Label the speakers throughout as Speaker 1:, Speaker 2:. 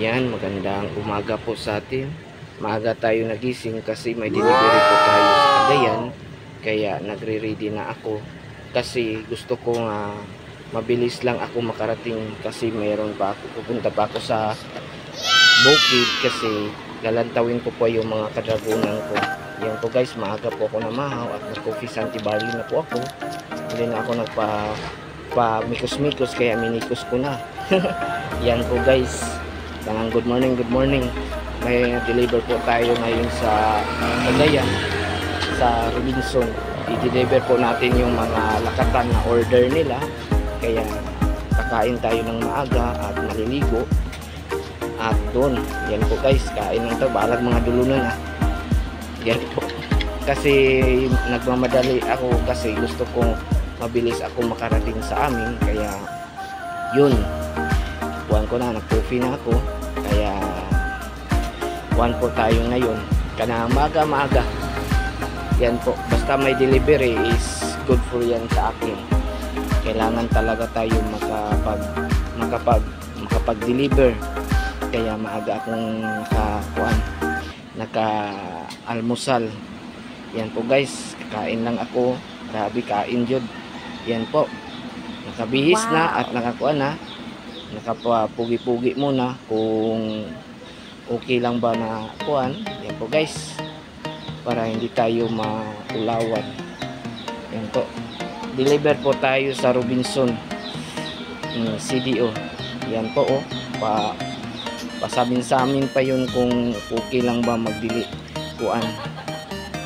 Speaker 1: Yan, magandang umaga po sa atin. Maaga tayo nagising kasi may delivery po tayo sa Cagayan. Kaya nagre-ready na ako. Kasi gusto ko nga mabilis lang ako makarating kasi mayroon pa ako. Pupunta pa ako sa bukid kasi lalantawin ko po yung mga kadragunan ko. Yan po guys, maaga po ako namahaw at nag-coffee Santi Barley na po ako. Hindi na ako mikos-mikos kaya minikos ko na. Yan po guys. Good morning, good morning. May deliver po tayo ngayon sa Cagayan, sa Robinson. I-deliver po natin yung mga lakatan na order nila. Kaya kakain tayo ng maaga at maliligo. At doon, yan po guys, kain ng balag mga dulunan ah. Yan po. Kasi nagmamadali ako kasi gusto kong mabilis ako makarating sa amin. Kaya yun, buwan ko na, nag-coffee na ako. Kaya buwan po tayo ngayon. Kana maaga. Yan po, basta may delivery is good for yan sa akin. Kailangan talaga tayo makapag-deliver. Kaya maaga akong naka-almusal. Yan po guys, kakain lang ako. Grabe kain jud. Yan po, nakabihis na at nakakuan na. Nakapugi-pugi muna kung okay lang ba na kuan. Yan po guys, para hindi tayo maulawan. Yan po, deliver po tayo sa Robinson CDO. Yan po oh, pasamin sa amin pa yun kung okay lang ba magdili kuan.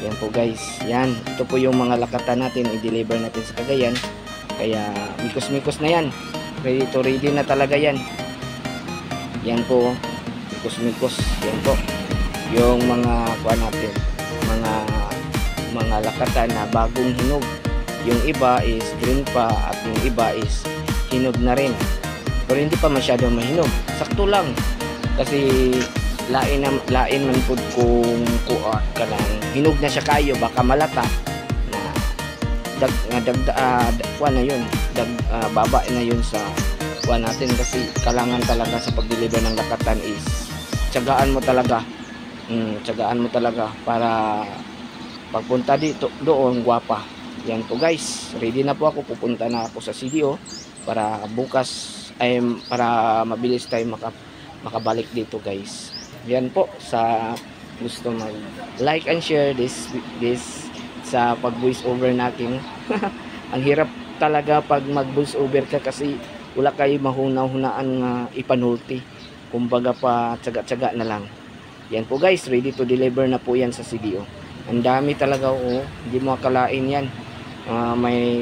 Speaker 1: Yan po guys, yan, ito po yung mga lakatan natin, i-deliver natin sa Cagayan. Kaya mikos-mikos na yan, ready na talaga yan. Yan po, mikos-mikos. Yan po yung mga kuan natin, mga lakatan na bagong hinog. Yung iba is green pa at yung iba is hinog na rin, pero hindi pa masyadong mahinog, sakto lang. Kasi lain man pud kung kanang hinog na siya kayo, baka malata na kuan na yun, baba na yun sa kuan natin. Kasi kailangan talaga sa pag-deliver ng lakatan is tiyagaan mo talaga. Tiyagaan mo talaga para pagpunta dito doon gwapa. Yan po guys, ready na po ako, pupunta na ako sa CDO para bukas ay para mabilis tayo makabalik dito guys. Yan po, sa gusto mag like and share this sa pag voice over natin. Ang hirap talaga pag mag voice over ka kasi wala kayo mahuna-hunaan nga ipanulti. Kumbaga pa tsaga-tsaga na lang. Yan po guys, ready to deliver na po yan sa CDO. Ang dami talaga oh, hindi mo akalain yan. May